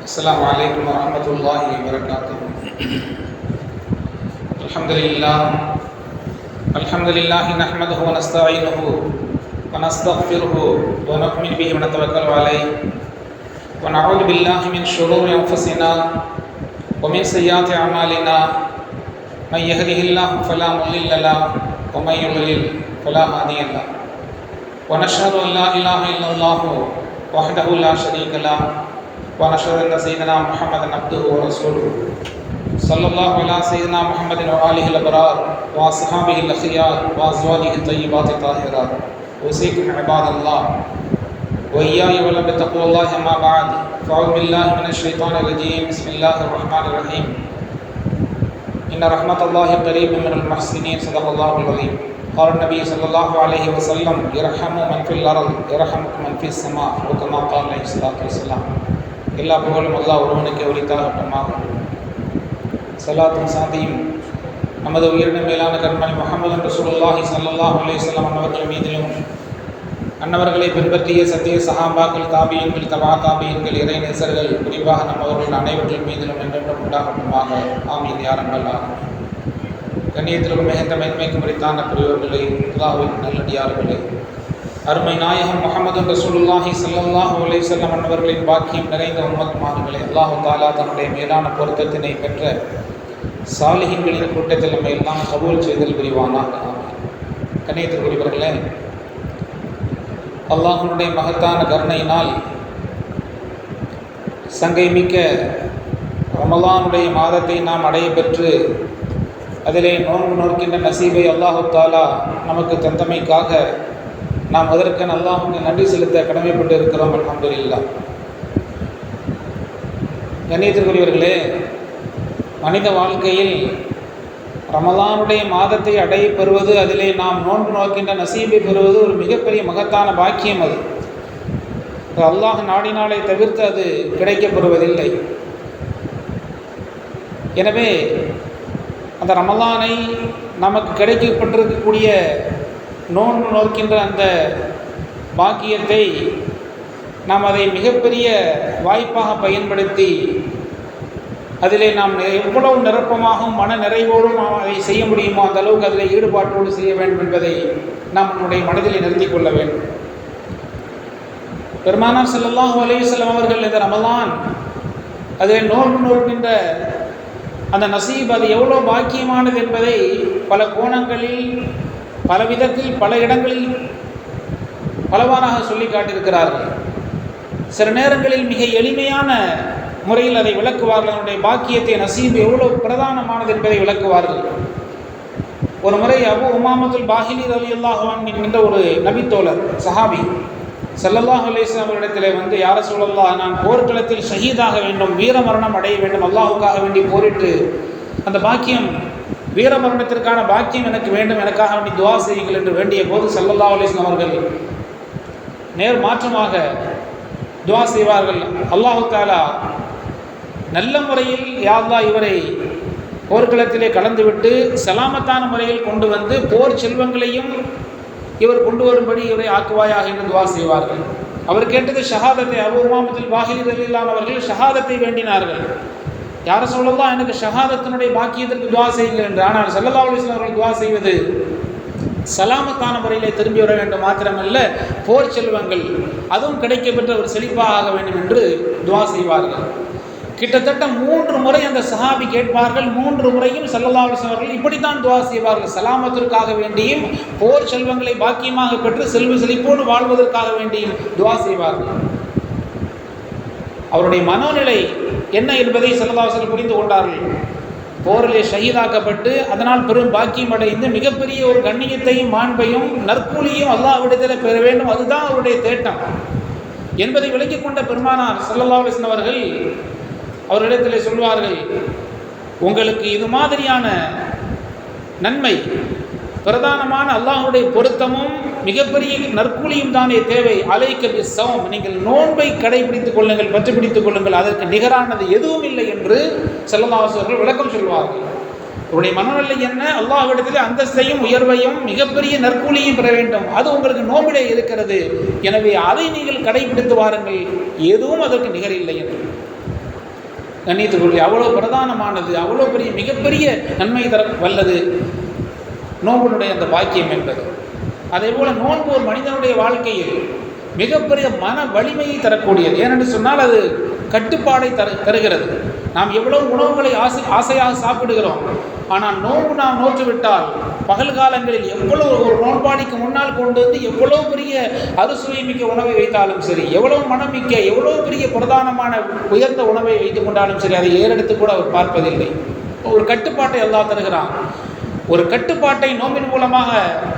السلام عليكم ورحمة الله وبركاته. الحمد لله نحمده ونستعينه ونستغفره ونؤمن به ونتوكل عليه ونعوذ بالله من شرور أنفسنا ومن سيئات أعمالنا من يهده الله فلا مضل له ومن يضلل فلا هادي له ونشهد أن لا إله إلا الله وحده لا شريك له ونشهد أن سيدنا محمدا عبده ورسوله صلى الله على سيدنا محمد وآله الأبرار وأصحابه الأخيار وأزواجه الطيبات الطاهرات. أوصيكم عباد الله وإياي ولم بتقوى الله أما بعد. فأعوذ بالله من الشيطان الرجيم. بسم الله الرحمن الرحيم. إن رحمة الله قريب من المحسنين. صدق الله العظيم. قال النبي صلى الله عليه وسلم يرحموا من في الأرض يرحمكم من في السماء وكما قال عليه الصلاة والسلام. எல்லா புகழும் அல்லாஹ் ஒருவனுக்கு உரித்தாகட்டுமாக. ஸலாத்தும் சாந்தியும் நமது உயிரின மேலான கண்மணி முஹம்மது ரசூலுல்லாஹி ஸல்லல்லாஹு அலைஹி வஸல்லம் அன்னவர்கள் மீதிலும் அன்னவர்களை பின்பற்றிய சத்திய சஹாபாக்கள் தாபியீன்கள் தபா தாபியீன்கள் இறை நேசர்கள் குறிப்பாக நம்மவர்கள் அனைவர்கள் மீதிலும் என்றென்றும் உண்டாகட்டுமாக. ஆமீன் யா ரப்பல் ஆலமீன். கண்ணியத்திற்கும் மிகுந்த மேன்மைக்கு உரித்தான பெரியோர்களே, அல்லாஹ்வின் நல்லடியார்களே, அருமை நாயகம் முஹம்மது ரசூலுல்லாஹி ஸல்லல்லாஹு அலைஹி வஸல்லம் அன்னவர்களின் பாக்கியம் நிறைந்த உம்மத்மார்களே, அல்லாஹ் தஆலா தன்னுடைய மேலான பொருத்தத்தினை பெற்ற சாலிஹீன்களின் கூட்டத்தில் நம்ம எல்லாம் கபூல் செய்தல் புரிவானாக. கண்ணியத்திற்குரியவர்களே, அல்லாஹ்வுடைய மகத்தான கருணையினால் சங்கை மிக்க ரமலானுடைய மாதத்தை நாம் அடைய பெற்று அதிலே நோன்பு நோக்கின்ற நசீபை அல்லாஹ் தஆலா நமக்கு தந்தமைக்காக நாம் அதற்கு அல்லாஹ்வுக்கு நன்றி செலுத்த கடமைப்பட்டு இருக்கிறோம். அல்ஹம்துலில்லாஹ். கண்ணியத்திற்குரியவர்களே, மனித வாழ்க்கையில் ரமலானுடைய மாதத்தை அடைய பெறுவது, அதிலே நாம் நோன்பு நோக்கின்ற நசீபை பெறுவது ஒரு மிகப்பெரிய மகத்தான பாக்கியம். அது அல்லாஹ் நாடினாலே தவிர்த்து அது கிடைக்கப்பெறுவதில்லை. எனவே அந்த ரமலானை நமக்கு கிடைக்கப்பட்டிருக்கக்கூடிய நோன்பு நோக்கின்ற அந்த பாக்கியத்தை நாம் அதை மிகப்பெரிய வாய்ப்பாக பயன்படுத்தி அதிலே நாம் எவ்வளவு நிரப்பமாகவும் மன நிறைவோடும் அதை செய்ய முடியுமோ அந்த அளவுக்கு அதில் ஈடுபாட்டோடு செய்ய வேண்டும் என்பதை நாம் நம்முடைய மனதில் நிறுத்திக் கொள்ள வேண்டும். பெருமானார் ஸல்லல்லாஹு அலைஹி வஸல்லம் அவர்கள் இந்த ரமலான் அதில் நோன்பு நோக்கின்ற அந்த நசீப் அது எவ்வளோ பாக்கியமானது என்பதை பல கோணங்களில் பல விதத்தில் பல இடங்களில் பலவாறாக சொல்லி காட்டியிருக்கிறார்கள். சில நேரங்களில் மிக எளிமையான முறையில் அதை விளக்குவார்கள். அதனுடைய பாக்கியத்தை நசீப் எவ்வளோ பிரதானமானது என்பதை விளக்குவார்கள். ஒரு முறை அபு உமாமத்துல் பாஹிலி ரலியல்லாஹு அன்ஹு என்கின்ற ஒரு நபித்தோழர் சஹாபி ஸல்லல்லாஹு அலைஹி வஸல்லம் இடத்திலே வந்து, யா ரசூலல்லாஹ், நான் போர்க்களத்தில் ஷஹீதாக வேண்டும், வீர மரணம் அடைய வேண்டும், அல்லாஹுக்காக வேண்டி போரிட்டு அந்த பாக்கியம் வீர மரணத்திற்கான பாக்கியம் எனக்கு வேண்டும், எனக்காக வேண்டி துவா செய்யுங்கள் என்று வேண்டிய போது ஸல்லல்லாஹு அலைஹி வஸல்லம் அவர்கள் நேர் மாற்றமாக துவா செய்வார்கள். அல்லாஹு தஆலா நல்ல முறையில் யா அல்லாஹ் இவரை போர்க்களத்திலே கலந்துவிட்டு சலாமத்தான முறையில் கொண்டு வந்து போர் செல்வங்களையும் இவர் கொண்டு வரும்படி இவரை ஆக்குவாயாக என்று துவா செய்வார்கள். அவர் கேட்டது ஷஹாதத்தை. அபூ உமாமத்துல் பாஹிலி ரலியல்லாஹு அவர்கள் ஷஹாதத்தை வேண்டினார்கள். யார சொல்லலாம், எனக்கு ஷஹாதத்தினுடைய பாக்கியத்திற்கு துவா செய்யுங்கள் என்று. ஆனால் ஸல்லல்லாஹு அலைஹி வஸல்லம் அவர்கள் துவா செய்வது சலாமத்தான முறையிலே திரும்பி வர வேண்டும் மாத்திரமல்ல, போர் செல்வங்கள் அதுவும் கிடைக்கப்பெற்ற ஒரு செழிப்பாக ஆக வேண்டும் என்று துவா செய்வார்கள். கிட்டத்தட்ட 3 முறை அந்த சஹாபி கேட்பார்கள். 3 முறையும் ஸல்லல்லாஹு அலைஹி வஸல்லம் அவர்கள் இப்படித்தான் துவா செய்வார்கள். சலாமத்திற்காக வேண்டியும் போர் செல்வங்களை பாக்கியமாக பெற்று செல்வ செழிப்போடு வாழ்வதற்காக வேண்டியும் துவா செய்வார்கள். அவருடைய மனோநிலை என்ன என்பதை ஸல்லல்லாஹு அலைஹி வஸல்லம் புரிந்து கொண்டார்கள். போரிலே ஷஹீதாக்கப்பட்டு அதனால் பெரும் பாக்கியம் அடைந்து மிகப்பெரிய ஒரு கண்ணியத்தையும் மாண்பையும் நற்கூலியும் அல்லாஹ்விடத்தில் பெற வேண்டும், அதுதான் அவருடைய தேட்டம் என்பதை விளக்கிக் கொண்ட பெருமானார் ஸல்லல்லாஹு அலைஹி வஸல்லம் அவர்கள் அவர்களிடத்தில் சொல்வார்கள், உங்களுக்கு இது மாதிரியான நன்மை பிரதானமான அல்லாஹ்வுடைய பொருத்தமும் மிகப்பெரிய நற்கூலியும் தானே தேவை. அலைக்க பிஸ்ஸௌம், நீங்கள் நோன்பை கடைபிடித்துக் கொள்ளுங்கள், பற்றி பிடித்துக் கொள்ளுங்கள், அதற்கு நிகரானது எதுவும் இல்லை என்று ஸல்லல்லாஹு அலைஹி வஸல்லம் விளக்கம் சொல்வார்கள். உங்களுடைய மனநிலை என்ன? அல்லாஹ்விடத்திலே அந்தஸ்தையும் உயர்வையும் மிகப்பெரிய நற்கூலியும் பெற வேண்டும், அது உங்களுக்கு நோம்பிலே இருக்கிறது. எனவே அதை நீங்கள் கடைபிடித்து வாருங்கள், எதுவும் அதற்கு நிகரில்லை என்று. கண்ணியத்துக்குரிய அவ்வளோ பிரதானமானது, அவ்வளோ பெரிய மிகப்பெரிய நன்மை தர வல்லது நோன்பினுடைய அந்த பாக்கியம் என்பது. அதே போல் நோன்பு ஒரு மனிதனுடைய வாழ்க்கையில் மிகப்பெரிய மன வலிமையை தரக்கூடியது. ஏனென்று சொன்னால் அது கட்டுப்பாடை தருகிறது. நாம் எவ்வளவு உணவுகளை ஆசையாக சாப்பிடுகிறோம், ஆனால் நோன்பு நாம் நோற்றுவிட்டால் பகல் காலங்களில் எவ்வளவு ஒரு நோன்பாடிக்கு முன்னால் கொண்டு வந்து எவ்வளோ பெரிய அறுசுவை மிக்க உணவை வைத்தாலும் சரி, எவ்வளவு மனம் மிக்க எவ்வளோ பெரிய பிரதானமான உயர்ந்த உணவை வைத்து கொண்டாலும் சரி, அதை ஏறெடுத்து கூட அவர் பார்ப்பதில்லை. ஒரு கட்டுப்பாட்டை அல்லாஹ் தருகிறான். ஒரு கட்டுப்பாட்டை நோம்பின் மூலமாக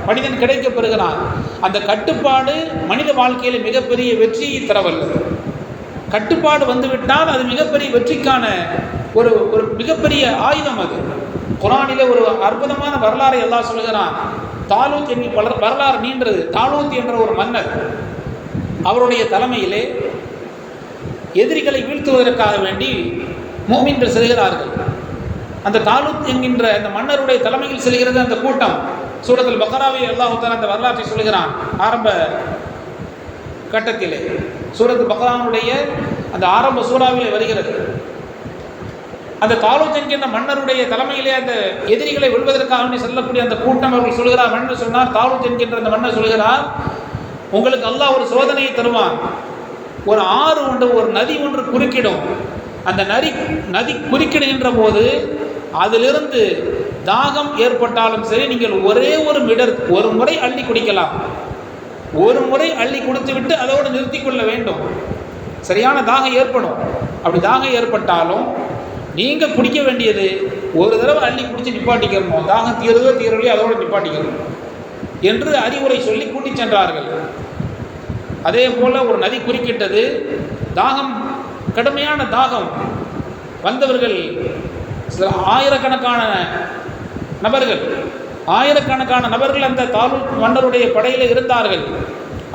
மனிதன் கிடைக்கப் பெறுகிறான். அந்த கட்டுப்பாடு மனித வாழ்க்கையில் மிகப்பெரிய வெற்றியை தரவல்லது. கட்டுப்பாடு வந்துவிட்டால் அது மிகப்பெரிய வெற்றிக்கான ஒரு மிகப்பெரிய ஆயுதம். அது குர்ஆனிலே ஒரு அற்புதமான வரலாறை அல்லாஹ் சொல்கிறான். தாலூத் என்கிற வரலாறு நீண்டது. தாலூத் என்ற ஒரு மன்னர், அவருடைய தலைமையிலே எதிரிகளை வீழ்த்துவதற்காக வேண்டி முஃமின்கள் செல்கிறார்கள். அந்த தாலூத் என்கின்ற அந்த மன்னருடைய தலைமையில் செல்கிறது அந்த கூட்டம். சூரத்துல் பக்ராவை அல்லாஹ் தஆலா அந்த வரலாற்றை சொல்கிறான். ஆரம்ப கட்டத்திலே சூரத்துல் பக்ராவுடைய அந்த ஆரம்ப சூறாவிலே வருகிறது. அந்த தாலூத் என்கின்ற மன்னருடைய தலைமையிலே அந்த எதிரிகளை வெல்வதற்காக செல்லக்கூடிய அந்த கூட்டம் அவர்கள் சொல்கிறார். மன்னர் சொன்னார், தாலூத் என்கின்ற அந்த மன்னர் சொல்கிறார், உங்களுக்கு அல்லாஹ் ஒரு சோதனையை தருவான். ஒரு ஆறு ஒன்று, ஒரு நதி ஒன்று குறுக்கிடும். அந்த நதி குறுக்கிடுகின்ற போது அதிலிருந்து தாகம் ஏற்பட்டாலும் சரி, நீங்கள் ஒரே ஒரு முறை அள்ளி குடிக்கலாம். ஒரு முறை அள்ளி குடித்து விட்டு அதோடு நிறுத்தி கொள்ள வேண்டும். சரியான தாகம் ஏற்படும். அப்படி தாகம் ஏற்பட்டாலும் நீங்கள் குடிக்க வேண்டியது ஒரு தடவை அள்ளி குடித்து நிப்பாட்டிக்கணும். தாகம் தீரலையோ அதோடு நிப்பாட்டிக்கணும் என்று அறிவுரை சொல்லி கூட்டி சென்றார்கள். அதே போல் ஒரு நதி குறுக்கிட்டது. தாகம், கடுமையான தாகம் வந்தவர்கள் ஆயிரக்கணக்கான நபர்கள் அந்த தாலூத் மன்னருடைய படையில் இருந்தார்கள்.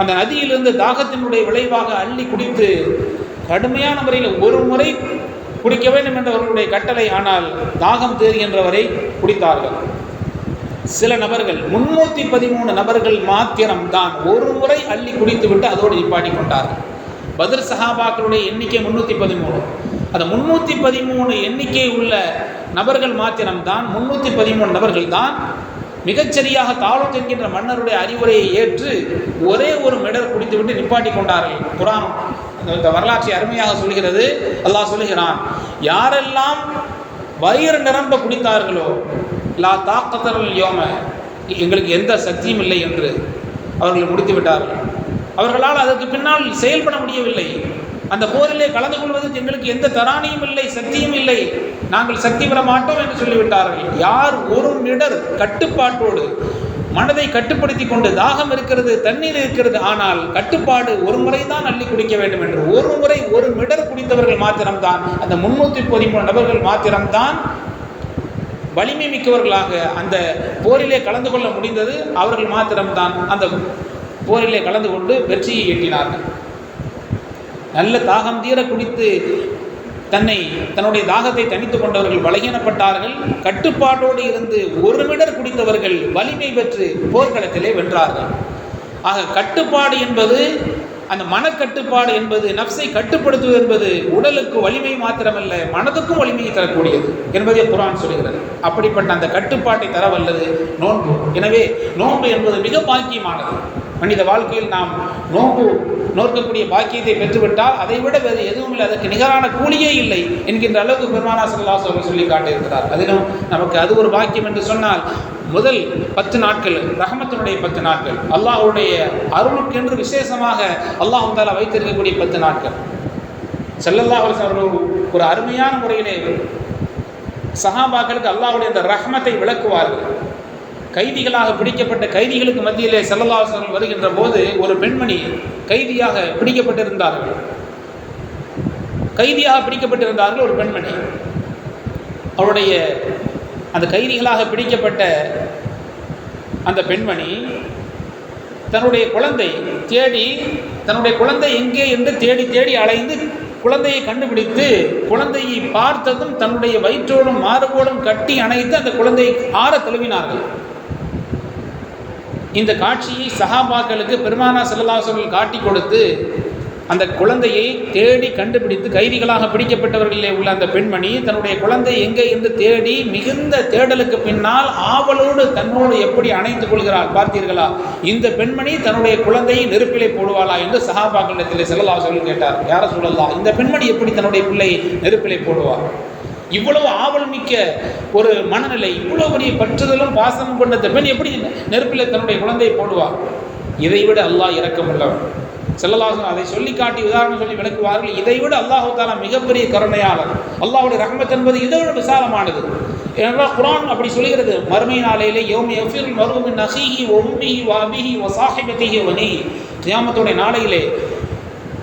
அந்த நதியிலிருந்து தாகத்தினுடைய விளைவாக அள்ளி குடித்து கடுமையான முறையில் ஒரு முறை குடிக்க வேண்டும் என்றவர்களுடைய கட்டளை. ஆனால் தாகம் தேறுகின்ற வரை குடித்தார்கள். சில நபர்கள் 313 நபர்கள் மாத்திரம் தான் ஒரு முறை அள்ளி குடித்து விட்டு அதோடு நிப்பாட்டி கொண்டார்கள். பத்ர் சஹாபாக்களுடைய எண்ணிக்கை 313. அந்த 313 எண்ணிக்கை உள்ள நபர்கள் மாத்திரம்தான், 313 நபர்கள் தான் மிகச்சரியாக தாலூத் என்கின்ற மன்னருடைய அறிவுரையை ஏற்று ஒரே ஒரு மெடர் குடித்துவிட்டு நிப்பாட்டி கொண்டார்கள். குர்ஆன் இந்த வரலாற்றை அருமையாக சொல்கிறது. அல்லாஹ் சொல்லுகிறான், யாரெல்லாம் வயிறு நிரம்ப குடித்தார்களோ, லா தாக்கத்தல் யோம, எங்களுக்கு எந்த சக்தியும் இல்லை என்று அவர்கள் முடித்து விட்டார்கள். அவர்களால் அதற்கு பின்னால் செயல்பட முடியவில்லை. அந்த போரிலே கலந்து கொள்வதற்கு எங்களுக்கு எந்த தராணியும் இல்லை, சக்தியும் இல்லை, நாங்கள் சக்தி பெற மாட்டோம் என்று சொல்லிவிட்டார்கள். யார் ஒரு மிடர் கட்டுப்பாட்டோடு மனதை கட்டுப்படுத்தி கொண்டு, தாகம் இருக்கிறது, தண்ணீர் இருக்கிறது, ஆனால் கட்டுப்பாடு ஒரு முறை தான் அள்ளி குடிக்க வேண்டும் என்று ஒரு முறை ஒரு மிடர் குடித்தவர்கள் மாத்திரம்தான், அந்த 313 நபர்கள் மாத்திரம்தான் வலிமை மிக்கவர்களாக அந்த போரிலே கலந்து கொள்ள முடிந்தது. அவர்கள் மாத்திரம்தான் அந்த போரிலே கலந்து கொண்டு வெற்றியை ஈட்டினார்கள். நல்ல தாகம் தீர குடித்து தன்னுடைய தாகத்தை தணித்து கொண்டவர்கள் பலகீனப்பட்டார்கள். கட்டுப்பாட்டோடு இருந்து ஒரு மிடர் குடித்தவர்கள் வலிமை பெற்று போர்க்களத்திலே வென்றார்கள். ஆக கட்டுப்பாடு என்பது, அந்த மனக்கட்டுப்பாடு என்பது, நப்சை கட்டுப்படுத்துவது என்பது உடலுக்கு வலிமை மாத்திரமல்ல, மனதுக்கும் வலிமையை தரக்கூடியது என்பதை குர்ஆன் சொல்கிறது. அப்படிப்பட்ட அந்த கட்டுப்பாட்டை தரவல்லது நோன்பு. எனவே நோன்பு என்பது மிக பாக்கியமானது. மனித வாழ்க்கையில் நாம் நோக்கக்கூடிய பாக்கியத்தை பெற்றுவிட்டால் அதை விட வேறு எதுவும் இல்லை, அதற்கு நிகரான கூலியே இல்லை என்கின்ற அளவுக்கு பெருமானார் ஸல்லல்லாஹு அலைஹி வஸல்லம் சொல்லி காட்டியிருக்கிறார். அதிலும் நமக்கு அது ஒரு பாக்கியம் என்று சொன்னால், முதல் 10 நாட்கள் ரஹமத்தினுடைய 10 நாட்கள், அல்லாஹ்வுடைய அருளுக்கென்று விசேஷமாக அல்லாஹ் தஆலா வைத்திருக்கக்கூடிய 10 நாட்கள். ஸல்லல்லாஹு அலைஹி வஸல்லம் ஒரு அருமையான முறையிலே சஹாபாக்களுக்கு அல்லாஹ்வுடைய அந்த ரஹமத்தை விளக்குவார்கள். கைதிகளாக பிடிக்கப்பட்ட கைதிகளுக்கு மத்தியிலே ஸல்லல்லாஹு அலைஹி வஸல்லம் வருகின்ற போது ஒரு பெண்மணி கைதியாக பிடிக்கப்பட்டிருந்தார்கள். ஒரு பெண்மணி, அவருடைய அந்த கைதிகளாக பிடிக்கப்பட்ட அந்த பெண்மணி தன்னுடைய குழந்தை எங்கே என்று தேடி அலைந்து குழந்தையை கண்டுபிடித்து, குழந்தையை பார்த்ததும் தன்னுடைய வயிற்றோடும் மார்போடும் கட்டி அணைத்து அந்த குழந்தையை ஆற தழுவினார்கள். இந்த காட்சியை சஹாபாக்களுக்கு பெருமானார் ஸல்லல்லாஹு அலைஹி வஸல்லம் காட்டி கொடுத்து, அந்த குழந்தையை தேடி கண்டுபிடித்து கைதிகளாக பிடிக்கப்பட்டவர்களிலே உள்ள அந்த பெண்மணி தன்னுடைய குழந்தை எங்கே என்று தேடி மிகுந்த தேடலுக்கு பின்னால் ஆவலோடு தன்னோடு எப்படி அணைத்துக் கொள்கிறாள் பார்த்தீர்களா? இந்த பெண்மணி தன்னுடைய குழந்தையை நெருப்பிலே போடுவாளா என்று சஹாபாக்களிடத்தில் ஸல்லல்லாஹு அலைஹி வஸல்லம் கேட்டார். யா ரசூலல்லாஹ், இந்த பெண்மணி எப்படி தன்னுடைய பிள்ளையை நெருப்பிலே போடுவார்? இவ்வளவு ஆவல் மிக்க ஒரு மனநிலை, இவ்வளவு பெரிய பற்றுதலும் பாசமும் கொண்ட இந்த பெண் எப்படி நெருப்பிலே தன்னுடைய குழந்தையை போடுவார்? இதைவிட அல்லாஹ் இரக்கமுள்ளவன். ஸல்லல்லாஹு அலைஹி வஸல்லம் அதை சொல்லி காட்டி உதாரணம் சொல்லி விளக்குவார்கள். இதைவிட அல்லாஹு தஆலா மிகப்பெரிய கருணையாளர். அல்லாஹ்வுடைய ரஹ்மத் என்பது இதைவிட விசாலமானது. ஏனென்றால் குர்ஆன் அப்படி சொல்கிறது. மறுமை நாளையிலே யௌம யஃபிருல் மர்உ மின் அஹீஹி வ உம்மிஹி வ அபீஹி வ ஸாஹிபதிஹி வ பனீஹி. கியாமத்துடைய நாளையிலே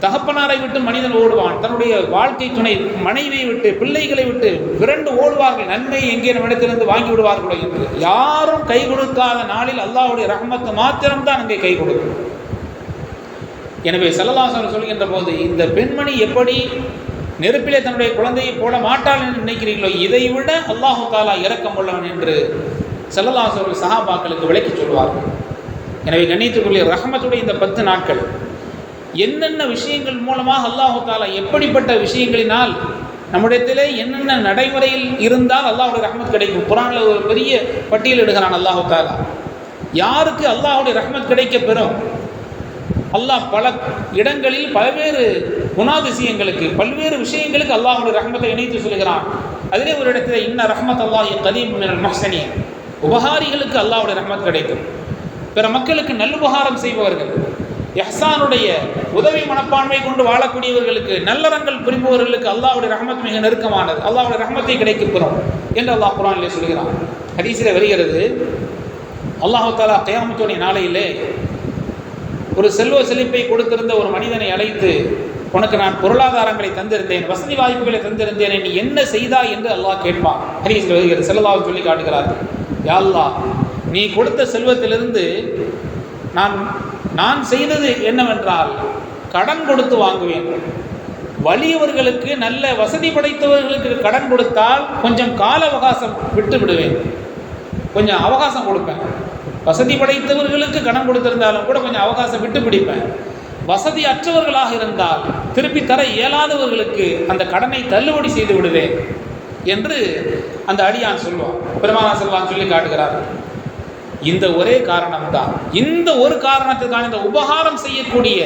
தகப்பனாரை விட்டு மனிதன் ஓடுவான், தன்னுடைய வாழ்க்கை துணை மனைவியை விட்டு பிள்ளைகளை விட்டு விரண்டு ஓடுவார்கள். நன்மை எங்கே இடத்திலிருந்து வாங்கி விடுவார்களோ என்று. யாரும் கை கொடுக்காத நாளில் அல்லாஹ்வுடைய ரஹ்மத் மாத்திரம்தான் அங்கே கை கொடுக்கும். எனவே ஸல்லல்லாஹு அலைஹி வஸல்லம் சொல்கின்ற போது, இந்த பெண்மணி எப்படி நெருப்பிலே தன்னுடைய குழந்தையை போட மாட்டாள் என்று நினைக்கிறீர்களோ, இதைவிட அல்லாஹு தஆலா இரக்கம் உள்ளவன் என்று ஸல்லல்லாஹு அலைஹி வஸல்லம் சஹாபாக்களுக்கு விளக்கி சொல்வார்கள். எனவே கண்ணியத்துக்குரிய ரஹ்மத்துடைய இந்த 10 நாட்கள் என்னென்ன விஷயங்கள் மூலமாக அல்லாஹு தஆலா எப்படிப்பட்ட விஷயங்களினால் நம்மிடத்திலே என்னென்ன நடைமுறையில் இருந்தால் அல்லாஹ்வுடைய ரஹ்மத் கிடைக்கும். குர்ஆனில் ஒரு பெரிய பட்டியல் இடுகிறான் அல்லாஹு தஆலா. யாருக்கு அல்லாஹ்வுடைய ரஹ்மத் கிடைக்க பெறும்? அல்லாஹ் பல இடங்களில் பல்வேறு குணாதிசயங்களுக்கு பல்வேறு விஷயங்களுக்கு அல்லாஹ்வுடைய ரஹ்மத்தை இணைத்து சொல்கிறான். அதிலே ஒரு இடத்துல இன்ன ரஹ்மத் அல்லாஹி கரீபும் மினல் முஹ்ஸினீன், உபகாரிகளுக்கு அல்லாஹ்வுடைய ரஹ்மத் கிடைக்கும். பிற மக்களுக்கு நல்லுபகாரம் செய்பவர்கள், இஹ்சானுடைய உதவி மனப்பான்மை கொண்டு வாழக்கூடியவர்களுக்கு, நல்லறங்கள் புரிபவர்களுக்கு அல்லாஹ்வுடைய ரஹ்மத் மிக நெருக்கமானது. அல்லாஹ்வுடைய ரஹ்மத்தை கிடைக்கப் பெறும் என்று அல்லாஹ் குர்ஆனிலே சொல்கிறான். ஹதீஸிலே வருகிறது, அல்லாஹ் தஆலா கியாமத்துடைய நாளையிலே ஒரு செல்வ செழிப்பை கொடுத்திருந்த ஒரு மனிதனை அழைத்து, உனக்கு நான் பொருளாதாரங்களை தந்திருந்தேன், வசதி வாய்ப்புகளை தந்திருந்தேன், நீ என்ன செய்தாய் என்று அல்லாஹ் கேட்பான். ஹதீஸில் வருகிறது. ஸல்லல்லாஹு சொல்லி காட்டுகிறார்கள், யா அல்லாஹ், நீ கொடுத்த செல்வத்திலிருந்து நான் செய்தது என்னவென்றால் கடன் கொடுத்து வாங்குவேன். வலியவர்களுக்கு, நல்ல வசதி படைத்தவர்களுக்கு கடன் கொடுத்தால் கொஞ்சம் கால அவகாசம் விட்டு விடுவேன், கொஞ்சம் அவகாசம் கொடுப்பேன். வசதி படைத்தவர்களுக்கு கடன் கொடுத்திருந்தாலும் கூட கொஞ்சம் அவகாசம் விட்டு பிடிப்பேன். வசதி அற்றவர்களாக இருந்தால் திருப்பி தர இயலாதவர்களுக்கு அந்த கடனை தள்ளுபடி செய்து விடுவேன் என்று அந்த அடியான் சொல்வான். பெருமானார் ஸல்லல்லாஹு சொல்லி காட்டுகிறார்கள். இந்த ஒரே காரணம்தான், இந்த ஒரு காரணத்துக்கான இந்த உபகாரம் செய்யக்கூடிய,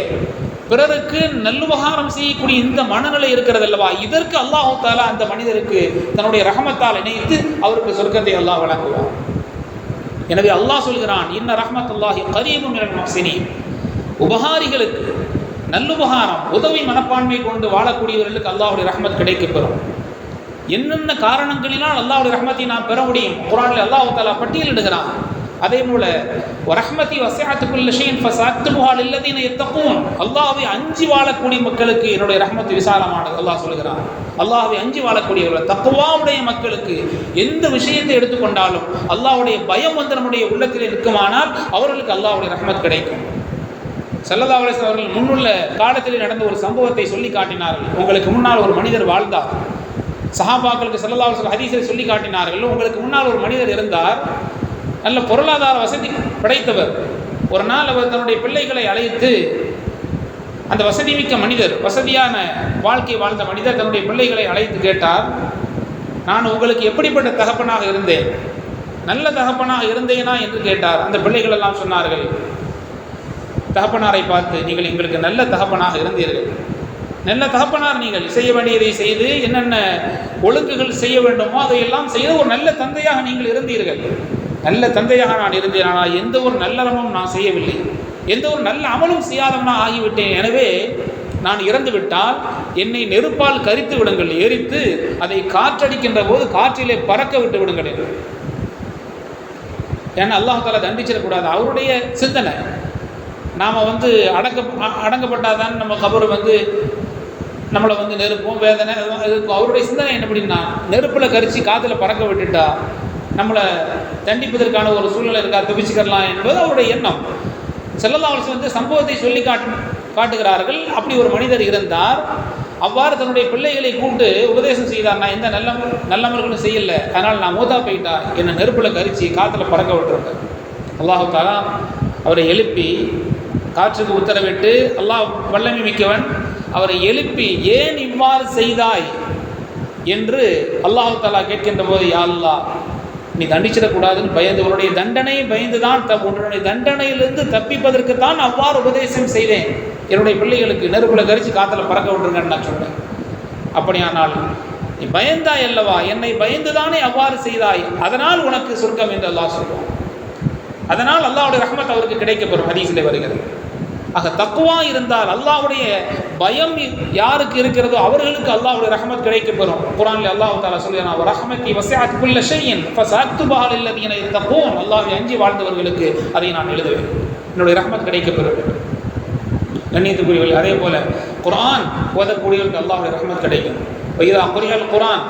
பிறருக்கு நல்லுபகாரம் செய்யக்கூடிய இந்த மனநிலை இருக்கிறது அல்லவா, இதற்கு அல்லாஹ் தஆலா அந்த மனிதருக்கு தன்னுடைய ரஹமத்தால் இணைத்து அவருக்கு சொர்க்கத்தை அல்லாஹ் வழங்குவார். எனவே அல்லாஹ் சொல்கிறான், இன்ன ரஹ்மத்துல்லாஹி கரீபும் மினல் முஹ்ஸினீன், உபகாரிகளுக்கு, நல்லுபகாரம் உதவி மனப்பான்மை கொண்டு வாழக்கூடியவர்களுக்கு அல்லாஹ்வுடைய ரஹ்மத் கிடைக்கப் பெறும். என்னென்ன காரணங்களினால் அல்லாஹ்வுடைய ரஹ்மத்தை நாம் பெற முடியும் குர்ஆனில் அல்லாஹ் தஆலா பட்டியலிடுகிறான். அதே போல ரஹ்மதி வஸஅத் குல்ல ஷைஇன் ஃபஸஅக்துபுஹா லில்லதீன யத்தகூன், அல்லாஹ்வை அஞ்சி வாழக்கூடிய மக்களுக்கு என்னுடைய ரஹ்மத் விசாலமானது. அல்லாஹ் சொல்கிறான், அல்லாஹ்வை அஞ்சி வாழக்கூடியவர்கள், தக்வாவுடைய மக்களுக்கு எந்த விஷயத்தை எடுத்துக்கொண்டாலும் அல்லாஹ்வுடைய பயம் வந்து நம்முடைய உள்ளத்தில் இருக்குமானால் அவர்களுக்கு அல்லாஹ்வுடைய ரஹ்மத் கிடைக்கும். ஸல்லல்லாஹு அலைஹி வஸல்லம் அவர்கள் முன்னுள்ள காலத்தில் நடந்த ஒரு சம்பவத்தை சொல்லி காட்டினார்கள். உங்களுக்கு முன்னால் ஒரு மனிதர் வாழ்ந்தார். சஹாபாக்களுக்கு ஸல்லல்லாஹு அலைஹி வஸல்லம் ஹதீஸை சொல்லி காட்டினார்கள். உங்களுக்கு முன்னால் ஒரு மனிதர் இருந்தார், நல்ல பொருளாதார வசதி படைத்தவர். ஒரு நாள் அவர் தன்னுடைய பிள்ளைகளை அழைத்து, அந்த வசதி மிக்க மனிதர், வசதியான வாழ்க்கை வாழ்ந்த மனிதர் தன்னுடைய பிள்ளைகளை அழைத்து கேட்டார், நான் உங்களுக்கு எப்படிப்பட்ட தகப்பனாக இருந்தேன், நல்ல தகப்பனாக இருந்தேனா என்று கேட்டார். அந்த பிள்ளைகள் எல்லாம் சொன்னார்கள், தகப்பனாரை பார்த்து, நீங்கள் எங்களுக்கு நல்ல தகப்பனாக இருந்தீர்கள், நல்ல தகப்பனார், நீங்கள் செய்ய வேண்டியதை செய்து என்னென்ன ஒழுங்குகள் செய்ய வேண்டுமோ அதையெல்லாம் செய்து ஒரு நல்ல தந்தையாக நீங்கள் இருந்தீர்கள். நல்ல தந்தையாக நான் இருந்தேன், ஆனால் எந்த ஒரு நல்லறமும் நான் செய்யவில்லை, எந்த ஒரு நல்ல அமலும் செய்யாதவனா ஆகிவிட்டேன். எனவே நான் இறந்து விட்டால் என்னை நெருப்பால் கரித்து விடுங்கள், எரித்து அதை காற்றடிக்கின்ற போது காற்றிலே பறக்க விட்டு விடுங்கள் என்று. ஏன்னா அல்லாஹ் தஆலா தண்டிச்சிடக்கூடாது. அவருடைய சிந்தனை, நாம் அடங்கப்பட்டாதான் நம்ம கபர் நம்மளை நெருப்பும் வேதனை இருக்கும். அவருடைய சிந்தனை என்ன அப்படின்னா, நெருப்பில் கரிச்சு காற்றுல பறக்க விட்டுட்டா நம்மளை தண்டிப்பதற்கான ஒரு சூழ்நிலை இருக்கா, தப்பிச்சுக்கலாம் என்பது அவருடைய எண்ணம். ஸல்லல்லாஹு அலைஹி வஸல்லம் சம்பவத்தை சொல்லி காட்டுகிறார்கள். அப்படி ஒரு மனிதர் இருந்தார். அவ்வாறு தன்னுடைய பிள்ளைகளை கூப்பிட்டு உபதேசம் செய்தார், நான் எந்த நல்லமர்களும் செய்யலை, அதனால் நான் மூத்தா போயிட்டா, என்னை நெருப்பில் கரிச்சு காற்றுல பறக்க விட்டுருக்க. அல்லாஹ் தஆலா அவரை எழுப்பி காற்றுக்கு உத்தரவிட்டு அல்லாஹ் வல்லமை மிக்கவன் அவரை எழுப்பி ஏன் இவ்வாறு செய்தாய் என்று அல்லாஹ் தஆலா கேட்கின்ற போது, யா அல்லாஹ் நீ தண்டிச்சிடக்கூடாதுன்னு பயந்து, உன்னுடைய தண்டனையை பயந்துதான், உன்னுடைய தண்டனையிலிருந்து தப்பிப்பதற்கு தான் அவ்வாறு உபதேசம் செய்தேன். என்னுடைய பிள்ளைகளுக்கு நெருப்புல கரிச்சு காத்துல பறக்க விட்டுருங்கன்னு நான் சொன்னேன். அப்படியானால் நீ பயந்தாய் அல்லவா, என்னை பயந்துதானே அவ்வாறு செய்தாய், அதனால் உனக்கு சொர்க்கம் என்று அல்லாஹ் சொல்வான். அதனால் அல்லாஹ்வுடைய ரஹ்மத் அவருக்கு கிடைக்கப்பெறும். ஹதீஸிலே வருகிறது. ஆக தக்வா இருந்தால், அல்லாஹ்வுடைய பயம் யாருக்கு இருக்கிறதோ அவர்களுக்கு அல்லாஹ்வுடைய ரஹ்மத் கிடைக்கப்பெறும். குர்ஆனில் அல்லாஹ் தஆலா சொல்கிறான், ரஹ்மத்தி வஸஅத் குல்ல ஷைஇன் ஃபஸஅக்துபஹா லில்லதீன யத்தகூன். அல்லாஹ்வை அஞ்சி வாழ்ந்தவர்களுக்கு அதை நான் எழுதுவேன், என்னுடைய ரஹ்மத் கிடைக்கப்பெறும். கண்ணியத்துக்குரியவர்கள், அதே போல குர்ஆன் ஓதக்கூடியவர்களுக்கு அல்லாஹ்வுடைய ரஹ்மத் கிடைக்கும். வைதா குரிஅல் குர்ஆன்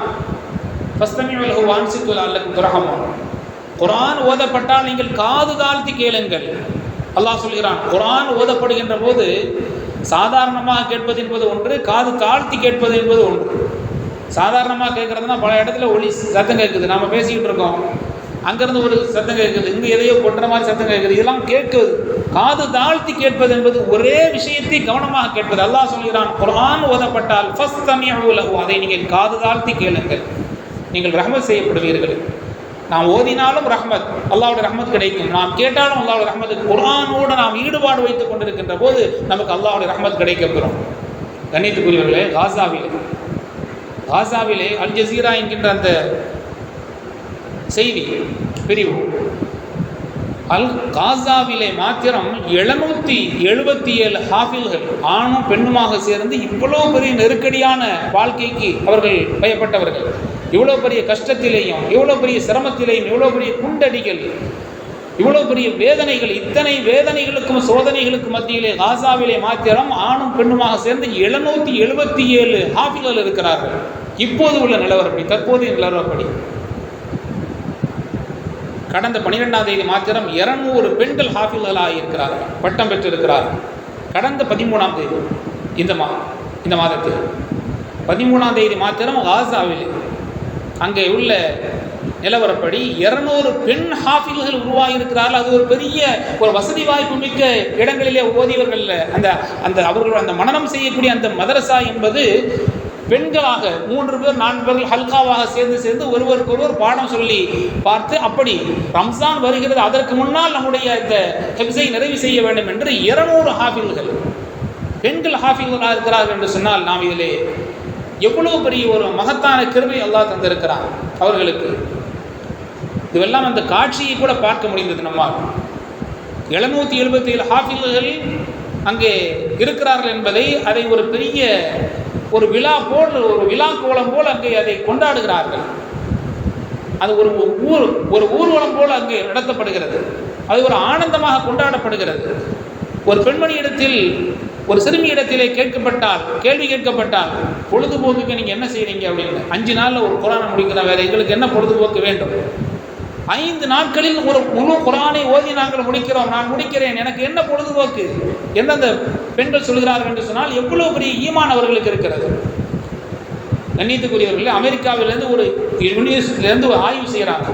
ஃபஸ்தமிஉ லஹு வஅன்சித்து லஅல்லக்கும் துர்ஹமூன். குர்ஆன் ஓதப்பட்டால் நீங்கள் காது தாழ்த்தி கேளுங்கள். அல்லாஹ் சொல்கிறான், குர்ஆன் ஓதப்படுகின்ற போது சாதாரணமாக கேட்பது என்பது ஒன்று, காது தாழ்த்தி கேட்பது என்பது ஒன்று. சாதாரணமாக கேட்குறதுனா பல இடத்துல ஒளி சத்தம் கேட்குது, நாம் பேசிக்கிட்டு இருக்கோம், அங்கேருந்து ஒரு சத்தம் கேட்குது, இங்கே எதையோ கொட்டுற மாதிரி சத்தம் கேட்குது, இதெல்லாம் கேட்குது. காது தாழ்த்தி கேட்பது என்பது ஒரே விஷயத்தை கவனமாக கேட்பது. அல்லாஹ் சொல்கிறான், குர்ஆன் ஓதப்பட்டால் ஃபஸ்தமிஉ லஹு, அதை நீங்கள் காது தாழ்த்தி கேளுங்கள், நீங்கள் ரஹ்மத் செய்யப்படுவீர்கள். நாம் ஓதினாலும் ரஹ்மத், அல்லாஹ்வுடைய ரஹ்மத் கிடைக்கும். நாம் கேட்டாலும் அல்லாஹ்வுடைய ரஹ்மத். குர்ஆனோடு நாம் ஈடுபாடு வைத்துக் கொண்டிருக்கின்ற போது நமக்கு அல்லாஹ்வுடைய ரஹ்மத் கிடைக்கப்பெறும். கண்ணியத்துக்குரியவர்களே, காசாவிலே அல் ஜசீரா என்கின்ற அந்த செய்தி பிரிவு, காசாவிலே மாத்திரம் 777 ஹாஃபில்கள் ஆணும் பெண்ணுமாக சேர்ந்து இவ்வளோ பெரிய நெருக்கடியான வாழ்க்கைக்கு அவர்கள் பயப்பட்டவர்கள். இவ்வளோ பெரிய கஷ்டத்திலேயும், இவ்வளோ பெரிய சிரமத்திலேயும், இவ்வளோ பெரிய குண்டடிகள், இவ்வளோ பெரிய வேதனைகள், இத்தனை வேதனைகளுக்கும் சோதனைகளுக்கும் மத்தியிலே காசாவிலே மாத்திரம் ஆணும் பெண்ணுமாக சேர்ந்து 777 ஹாஃபில்கள் இருக்கிறார்கள். இப்போது உள்ள நிலவரப்படி, தற்போதைய நிலவரப்படி கடந்த 12ஆம் தேதி மாத்திரம் 200 பெண்கள் ஹாஃபில்களாக இருக்கிறார்கள், பட்டம் பெற்றிருக்கிறார்கள். கடந்த 13ஆம் தேதி இந்த மாதத்தில் 13ஆம் தேதி மாத்திரம் காசாவில் அங்கே உள்ள நிலவரப்படி 200 பெண் ஹாஃபில்கள் உருவாகியிருக்கிறார்கள். அது ஒரு பெரிய ஒரு வசதி வாய்ப்பு மிக்க இடங்களிலே ஓதியவர்கள். அந்த அவர்கள் அந்த மனனம் செய்யக்கூடிய அந்த மதரசா என்பது பெண்களாக 3 பேர் 4 பேர்கள் ஹல்காவாக சேர்ந்து ஒருவருக்கு ஒருவர் பாடம் சொல்லி பார்த்து, அப்படி ரம்ஜான் வருகிறது, அதற்கு முன்னால் நம்முடைய இந்த ஹிஃப்ஸை நிறைவு செய்ய வேண்டும் என்று 200 ஹாஃபில்கள் பெண்கள் ஹாஃபில்களாக இருக்கிறார்கள் என்று சொன்னால் நாம் இதிலே எவ்வளவு பெரிய ஒரு மகத்தான கிருபை அல்லாஹ் தந்திருக்கிறார் அவர்களுக்கு. இதுவெல்லாம் அந்த காட்சியை கூட பார்க்க முடிந்தது நம்மால். 777 ஹாஃபில்கள் அங்கே இருக்கிறார்கள் என்பதை, அதை ஒரு பெரிய ஒரு விழா போல், ஒரு விழா கோலம் போல் அங்கே அதை கொண்டாடுகிறார்கள். அது ஒரு ஊர்வலம் போல் அங்கே நடத்தப்படுகிறது. அது ஒரு ஆனந்தமாக கொண்டாடப்படுகிறது. ஒரு பெண்மணி இடத்தில், ஒரு சிறுமி இடத்திலே கேள்வி கேட்கப்பட்டால், பொழுதுபோக்குக்கு நீங்கள் என்ன செய்கிறீங்க அப்படின்னு, 5 நாளில் ஒரு குரானை முடிக்கிறோம், வேறு எங்களுக்கு என்ன பொழுதுபோக்கு வேண்டும், 5 நாட்களில் ஒரு முழு குரானை ஓதி நாங்கள் முடிக்கிறோம், நான் முடிக்கிறேன், எனக்கு என்ன பொழுதுபோக்கு என்ன அந்த பெண்கள் சொல்கிறார்கள் என்று சொன்னால், எவ்வளோ பெரிய ஈமான் அவர்களுக்கு இருக்கிறது. கண்ணியத்துக்குரியவர்கள், அமெரிக்காவிலேருந்து ஒரு யூனிவர்சிட்டியிலேருந்து ஒரு ஆய்வு செய்கிறாங்க.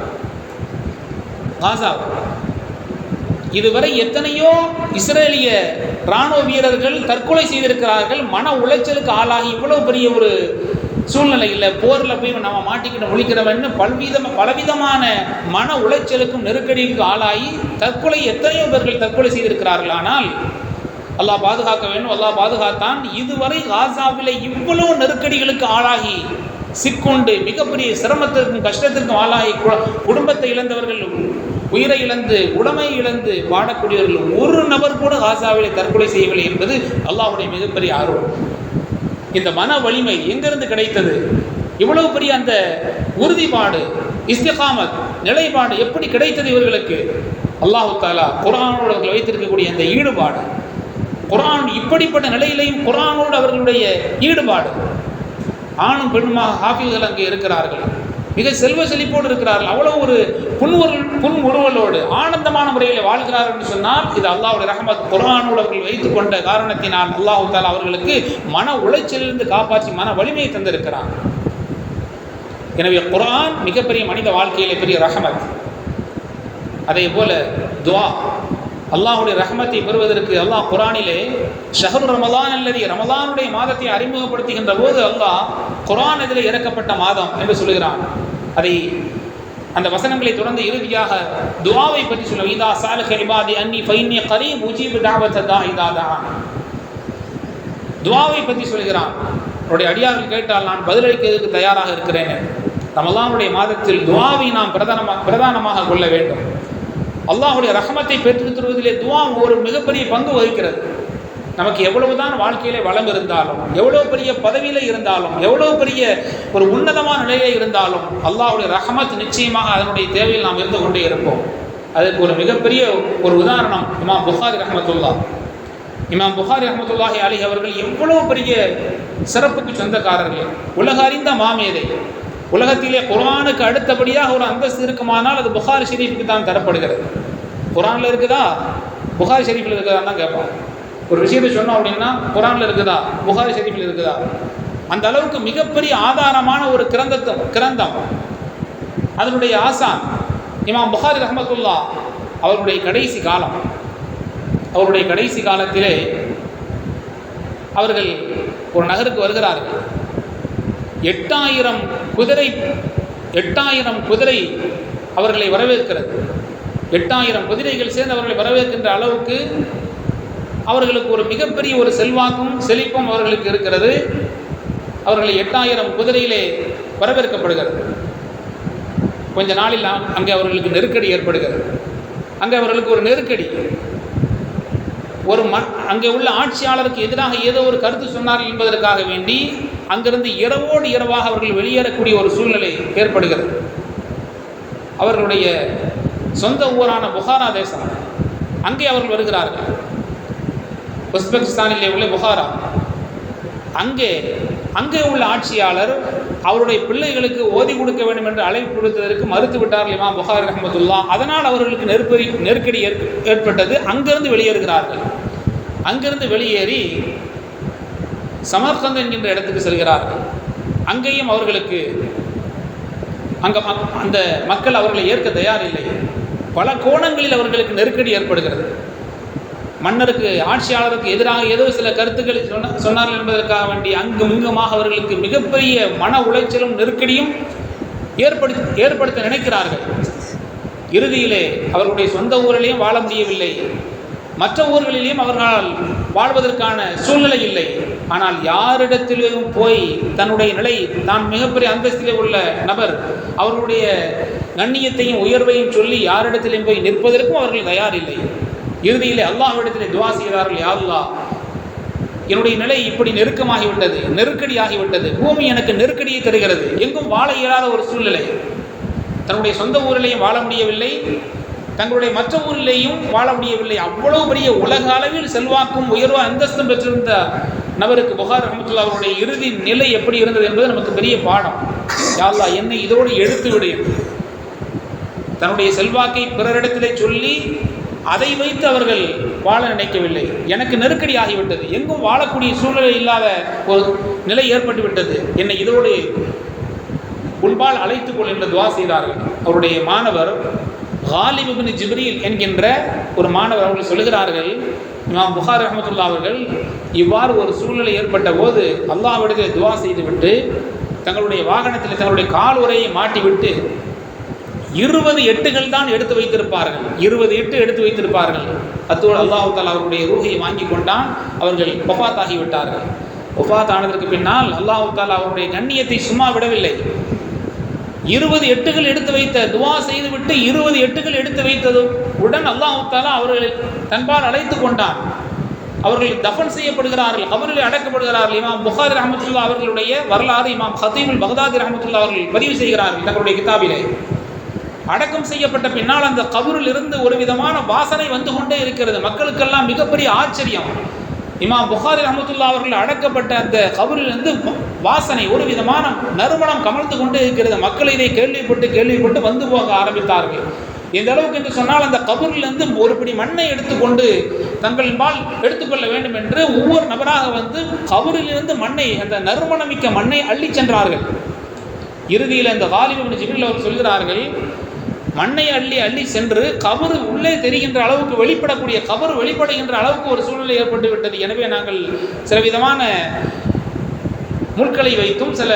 காசா இதுவரை எத்தனையோ இஸ்ரேலிய இராணுவ வீரர்கள் தற்கொலை செய்திருக்கிறார்கள், மன உளைச்சலுக்கு ஆளாகி. இவ்வளோ பெரிய ஒரு சூழ்நிலையில் போரில் போய் நம்ம மாட்டிக்கிட்டு முழிக்கிறவன்னு பலவிதமான மன உளைச்சலுக்கும் நெருக்கடிக்கு ஆளாகி எத்தனையோ பேர்கள் தற்கொலை செய்திருக்கிறார்கள். ஆனால் அல்லாஹ் பாதுகாக்க வேண்டும், அல்லாஹ் பாதுகாத்தான். இதுவரை காசாவில் இவ்வளவு நெருக்கடிகளுக்கு ஆளாகி சிக்கொண்டு மிகப்பெரிய சிரமத்திற்கும் கஷ்டத்திற்கும் ஆளாகி குடும்பத்தை இழந்தவர்கள், உயிரை இழந்து, உடைமை இழந்து வாடக்கூடியவர்கள் ஒரு நபர் கூட காசாவிலே தற்கொலை செய்யவில்லை என்பது அல்லாஹ்வுடைய மிகப்பெரிய அருள். இந்த மன வலிமை எங்கிருந்து கிடைத்தது? இவ்வளவு பெரிய அந்த உறுதிப்பாடு, இஸ்திகாமத், நிலைப்பாடு எப்படி கிடைத்தது இவர்களுக்கு? அல்லாஹு தஆலா குர்ஆனோடு அவர்கள் வைத்திருக்கக்கூடிய அந்த ஈடுபாடு, குர்ஆன் இப்படிப்பட்ட நிலையிலையும் குர்ஆனோடு அவர்களுடைய ஈடுபாடு. ஆணும் பெண்ணுமாக ஹாஃபில்கள் அங்கே இருக்கிறார்கள், மிக செல்வ செழிப்போடு இருக்கிறார்கள், அவ்வளோ ஒரு புன்முறுவலோடு ஆனந்தமான முறையில் வாழ்கிறார்கள் என்று சொன்னால் இது அல்லாஹ்வுடைய ரஹ்மத். குர்ஆனோடு அவர்கள் வைத்துக் கொண்ட காரணத்தினால் அல்லாஹ் தஆலா அவர்களுக்கு மன உளைச்சலிலிருந்து காப்பாற்றி மன வலிமையை தந்திருக்கிறார். எனவே குர்ஆன் மிகப்பெரிய மனித வாழ்க்கையிலே பெரிய ரஹ்மத். அதே போல துஆ, அல்லாஹுடைய ரஹ்மத்தை பெறுவதற்கு அல்லாஹ் குர்ஆனிலே ஷஹ்ரு ரமலான் அல்லது ரமலானுடைய மாதத்தை அறிமுகப்படுத்துகின்ற போது அல்லாஹ் குர்ஆன் இதில் இறக்கப்பட்ட மாதம் என்று சொல்கிறான். அதை அந்த வசனங்களை தொடர்ந்து இறுதியாக துஆவை பற்றி சொல்ல, இதா ஸஅலக இபாதி அன்னி ஃபஇன்னி கரீப் உஜீபு தஅவத தாஇ இதா தஆன். துஆவை பற்றி சொல்கிறான். அவருடைய அடியார்கள் கேட்டால் நான் பதிலளிக்கிறதுக்கு தயாராக இருக்கிறேன். ரமலானுடைய மாதத்தில் துஆவை நாம் பிரதானமாக கொள்ள வேண்டும். அல்லாஹுடைய ரஹ்மத்தை பெற்றுத் தருவதிலே துஆ ஒரு மிகப்பெரிய பங்கு வகிக்கிறது. நமக்கு எவ்வளவுதான் வாழ்க்கையிலே வளம் இருந்தாலும், எவ்வளவு பெரிய பதவியில இருந்தாலும், எவ்வளவு பெரிய ஒரு உன்னதமான நிலையிலே இருந்தாலும் அல்லாஹ்வுடைய ரஹ்மத் நிச்சயமாக அதனுடைய தேவையில் நாம் இருந்து கொண்டே இருப்போம். அதுக்கு ஒரு மிகப்பெரிய ஒரு உதாரணம் இமாம் புகாரி ரஹ்மத்துல்லாஹி அலைஹி அவர்கள் எவ்வளவு பெரிய சிறப்புக்கு சொந்தக்காரர்கள், உலக அறிந்த மாமேதை. உலகத்திலே குர்ஆனுக்கு அடுத்தபடியாக ஒரு அந்தஸ்து இருக்குமானால் அது புகாரி ஷெரீஃபுக்கு தான் தரப்படுகிறது. குர்ஆனில் இருக்குதா, புகாரி ஷெரீஃபில் இருக்குதான்னு தான் கேட்போம். ஒரு விஷயத்தை சொன்னோம் அப்படின்னா குர்ஆனில் இருக்குதா, புகாரி ஷெரீஃபில் இருக்குதா, அந்த அளவுக்கு மிகப்பெரிய ஆதாரமான ஒரு கிரந்தம். அதனுடைய ஆசான் இமாம் புகாரி ரஹ்மத்துல்லாஹ் அவருடைய கடைசி காலத்திலே அவர்கள் ஒரு நகருக்கு வருகிறார்கள். 8000 குதிரை அவர்களை வரவேற்கிறது. 8000 குதிரைகள் சேர்ந்து அவர்களை வரவேற்கின்ற அளவுக்கு அவர்களுக்கு ஒரு மிகப்பெரிய ஒரு செல்வாக்கும் செழிப்பும் அவர்களுக்கு இருக்கிறது. அவர்களை 8000 குதிரையிலே வரவேற்கப்படுகிறது. கொஞ்ச நாளில் அங்கே அவர்களுக்கு நெருக்கடி ஏற்படுகிறது. அங்கே அவர்களுக்கு ஒரு நெருக்கடி, அங்கே உள்ள ஆட்சியாளருக்கு எதிராக ஏதோ ஒரு கருத்து சொன்னார்கள் என்பதற்காக வேண்டி அங்கிருந்து இரவோடு இரவாக அவர்கள் வெளியேறக்கூடிய ஒரு சூழ்நிலை ஏற்படுகிறது. அவர்களுடைய சொந்த ஊரான புகாரா தேசம், அங்கே அவர்கள் வருகிறார்கள். உஸ்பெகிஸ்தானிலே உள்ள புகாரா, அங்கே உள்ள ஆட்சியாளர் அவருடைய பிள்ளைகளுக்கு ஓதி கொடுக்க வேண்டும் என்று அழைப்பு கொடுத்ததற்கு மறுத்து விட்டார்கள் இமாம் புகாரி ரஹ்மத்துல்லாஹ். அதனால் அவர்களுக்கு நெருக்கடி ஏற்பட்டது. அங்கிருந்து வெளியேறுகிறார்கள். அங்கிருந்து வெளியேறி சமர்கந்த் என்கின்ற இடத்துக்கு செல்கிறார்கள். அங்கேயும் அவர்களுக்கு அந்த மக்கள் அவர்களை ஏற்க தயாரில்லை. பல கோணங்களில் அவர்களுக்கு நெருக்கடி ஏற்படுகிறது. மன்னருக்கு, ஆட்சியாளருக்கு எதிராக ஏதோ சில கருத்துக்களை சொன்னார்கள் என்பதற்காக வேண்டி அங்கும் இங்குமாக அவர்களுக்கு மிகப்பெரிய மன உளைச்சலும் நெருக்கடியும் ஏற்படுத்த நினைக்கிறார்கள். இறுதியிலே அவர்களுடைய சொந்த ஊரிலேயும் வாழ முடியவில்லை, மற்ற ஊர்களிலேயும் அவர்களால் வாழ்வதற்கான சூழ்நிலை இல்லை. ஆனால் யாரிடத்திலும் போய் தன்னுடைய நிலை, தான் மிகப்பெரிய அந்தஸ்திலே உள்ள நபர், அவர்களுடைய கண்ணியத்தையும் உயர்வையும் சொல்லி யாரிடத்திலும் போய் நிற்பதற்கும் அவர்கள் தயாரில்லை. இறுதியிலே அல்லாஹ்விடத்திலே துஆ செய்தார்கள், யா அல்லாஹ், என்னுடைய நிலை இப்படி நெருக்கமாகிவிட்டது, நெருக்கடியாகிவிட்டது, பூமி எனக்கு நெருக்கடியை தருகிறது, எங்கும் வாழ இயலாத ஒரு சூழ்நிலை. தன்னுடைய சொந்த ஊரிலேயும் வாழ முடியவில்லை, தங்களுடைய மற்ற ஊரிலேயும் வாழ முடியவில்லை. அவ்வளவு பெரிய உலக அளவில் செல்வாக்கும் உயர்வா அந்தஸ்தும் பெற்றிருந்த நபருக்கு புகாரி ரஹ்மத்துல்லாஹ் அவருடைய இறுதி நிலை எப்படி இருந்தது என்பது நமக்கு பெரிய பாடம். யா அல்லாஹ், என்னை இதோடு எடுத்து விடு. தன்னுடைய செல்வாக்கை பிறரிடத்திலே சொல்லி அதை வைத்து அவர்கள் வாழ நினைக்கவில்லை. எனக்கு நெருக்கடி ஆகிவிட்டது, எங்கும் வாழக்கூடிய சூழ்நிலை இல்லாத ஒரு நிலை ஏற்பட்டுவிட்டது, என்னை இதோடு உள்பால் அழைத்துக்கொள் என்று துஆ செய்தார்கள். அவருடைய மாணவர் காலிப் இப்னு ஜிப்ரீல் என்கின்ற ஒரு மாணவர் அவர்கள் சொல்லுகிறார்கள், இமாம் புகாரி ரஹ்மத்துல்லாஹ் அவர்கள் இவ்வாறு ஒரு சூழ்நிலை ஏற்பட்ட போது அல்லாஹ்விடத்தில் துஆ செய்துவிட்டு தங்களுடைய வாகனத்தில் தங்களுடைய கால் உரையை மாட்டிவிட்டு 20 எட்டுகள் தான் எடுத்து வைத்திருப்பார்கள். 20 எட்டு எடுத்து வைத்திருப்பார்கள். அத்தோடு அல்லாஹ் தஆலா அவருடைய ரூஹை வாங்கி கொண்டான். அவர்கள் வஃபாத் ஆகிவிட்டார்கள். வஃபாத் ஆனதற்கு பின்னால் அல்லாஹ் தஆலா அவருடைய கண்ணியத்தை சும்மா விடவில்லை. 20 எட்டுகள் எடுத்து வைத்த, துஆ செய்துவிட்டு 20 எட்டுகள் எடுத்து வைத்தது உடன் அல்லாஹ் தஆலா அவர்களை தன்பால் அழைத்து கொண்டான். அவர்கள் தஃபன் செய்யப்படுகிறார்கள், கபரில் அடக்கப்படுகிறார்கள். இமாம் புகாரி ரஹ்மத்துல்லாஹ் அவர்களுடைய வரலாறு இமாம் ஹதீபுல் பக்தாதி ரஹ்மத்துல்லாஹ் அவர்கள் பதிவு செய்கிறார்கள் தங்களுடைய கிதாபிலே. அடக்கம் செய்யப்பட்ட பின்னால் அந்த கபரில் இருந்து ஒரு விதமான வாசனை வந்து கொண்டே இருக்கிறது. மக்களுக்கெல்லாம் மிகப்பெரிய ஆச்சரியம். இமாம் புகாரி ரஹ்மத்துல்லாஹ் அவர்கள் அடக்கப்பட்ட அந்த கபரிலிருந்து வாசனை, ஒரு விதமான நறுமணம் கமழ்ந்து கொண்டே இருக்கிறது. மக்கள் இதை கேள்விப்பட்டு வந்து போக ஆரம்பித்தார்கள். எந்த அளவுக்கு என்று சொன்னால், அந்த கபரிலிருந்து ஒரு பிடி மண்ணை எடுத்துக்கொண்டு தங்களின்பால் எடுத்துக்கொள்ள வேண்டும் என்று ஒவ்வொரு நபராக வந்து கபரிலிருந்து மண்ணை, அந்த நறுமணமிக்க மண்ணை அள்ளி சென்றார்கள். இறுதியில் அந்த காலிப் இப்னு ஜிப்ரீல் அவர் சொல்கிறார்கள், மண்ணை அள்ளி அள்ளி சென்று கபரு உள்ளே தெரிகின்ற அளவுக்கு வெளிப்படக்கூடிய கபரு வெளிப்படுகின்ற அளவுக்கு ஒரு சூழ்நிலை ஏற்பட்டு விட்டது. எனவே நாங்கள் சில விதமான முட்களை வைத்தும் சில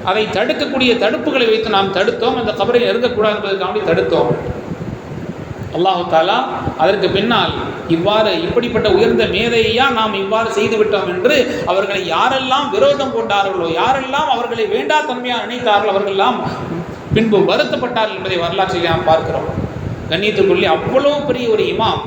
அதை தடுக்கக்கூடிய தடுப்புகளை வைத்து நாம் தடுத்தோம். அந்த கபரை நெருங்கக்கூடாது என்பதற்காக தடுத்தோம். அல்லாஹு தாலா அதற்கு பின்னால் இவ்வாறு இப்படிப்பட்ட உயர்ந்த மேதையா நாம் இவ்வாறு செய்துவிட்டோம் என்று அவர்களை யாரெல்லாம் விரோதம் கொண்டார்களோ, யாரெல்லாம் அவர்களை வேண்டா தன்மையாக நினைத்தார்களோ அவர்களெல்லாம் பின்பு வருத்தப்பட்டார்கள் என்பதை வரலாற்றில் நாம் பார்க்கிறோம். கண்ணியத்துக்குள்ளே அவ்வளோ பெரிய ஒரு இமாம்,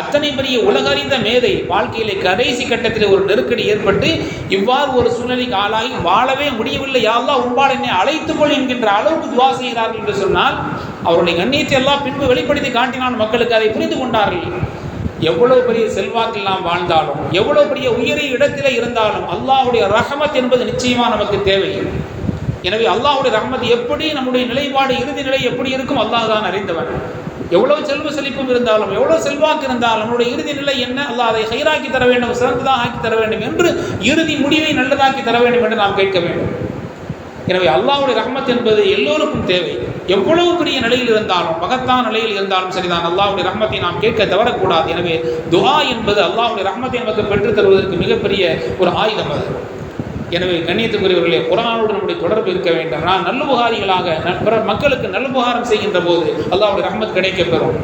அத்தனை பெரிய உலகறிந்த மேதை வாழ்க்கையிலே கடைசி கட்டத்தில் ஒரு நெருக்கடி ஏற்பட்டு இவ்வாறு ஒரு சூழ்நிலைக்கு ஆளாகி வாழவே முடியவில்லை, யா அல்லாஹ் உன்பால் என்னை அழைத்துக்கொள் என்கின்ற அளவுக்கு துவா செய்கிறார்கள் என்று சொன்னால் அவருடைய கண்ணியத்தை எல்லாம் பின்பு வெளிப்படுத்தி காட்டினால் மக்களுக்கு அதை புரிந்து கொண்டார்கள். எவ்வளவு பெரிய செல்வாக்கில் நாம் வாழ்ந்தாலும், எவ்வளவு பெரிய உயரிய இடத்திலே இருந்தாலும் அல்லாஹ்வுடைய ரஹமத் என்பது நிச்சயமாக நமக்கு தேவை. எனவே அல்லாஹ்வுடைய ரஹமத் எப்படி, நம்முடைய நிலைப்பாடு இறுதி நிலை எப்படி இருக்கும் அல்லாஹ் தான் அறிந்தவன். எவ்வளவு செல்வ செழிப்பும் இருந்தாலும், எவ்வளவு செல்வாக்கு இருந்தாலும் நம்முடைய இறுதி நிலை என்ன, அல்லாஹ் அதை ஹைராக்கி தர வேண்டும், சிறந்ததாக ஆக்கி தர வேண்டும் என்று, இறுதி முடிவை நல்லதாக்கி தர வேண்டும் என்று நாம் கேட்க வேண்டும். எனவே அல்லாஹ்வுடைய ரஹ்மத் என்பது எல்லோருக்கும் தேவை. எவ்வளவு பெரிய நிலையில் இருந்தாலும், மகத்தான நிலையில் இருந்தாலும் சரிதான், அல்லாஹ்வுடைய ரஹ்மத்தை நாம் கேட்க தவறக்கூடாது. எனவே துஆ என்பது அல்லாஹ்வுடைய ரஹ்மத்தை நமக்கு பெற்றுத் தருவதற்கு மிகப்பெரிய ஒரு ஆயுதம் அது. எனவே கண்ணியத்துக்குரியவர்களே, குர்ஆனோடு நம்முடைய தொடர்பு இருக்க வேண்டும். நான் நல்லுபகாரிகளாக பிற மக்களுக்கு நல்லுபகாரம் செய்கின்ற போது அல்லாஹ்வுடைய ரஹ்மத் கிடைக்கப் பெறும்.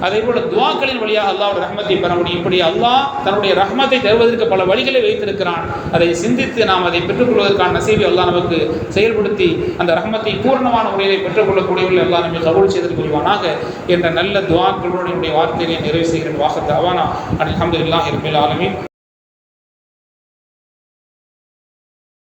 அதே போல துஆக்களின் வழியாக அல்லாஹ்வுடைய ரஹ்மத்தை பெற முடியும். இப்படி அல்லாஹ் தன்னுடைய ரஹ்மத்தை தருவதற்கு பல வழிகளை வைத்திருக்கிறான். அதை சிந்தித்து நாம் அதை பெற்றுக்கொள்வதற்கான நசீபை அல்லாஹ் நமக்கு செயல்படுத்தி அந்த ரஹ்மத்தை பூர்ணமான முறையை பெற்றுக்கொள்ளக்கூடியவர்கள் அல்லாஹ் நம்மை கபூல் செய்து கொள்வானாக என்ற நல்ல துஆக்களோடு என்னுடைய வார்த்தையை நிறைவு செய்கிறேன். வாஹத் அவானா அல்ஹம்துலில்லாஹி ரப்பில் ஆலமீன்.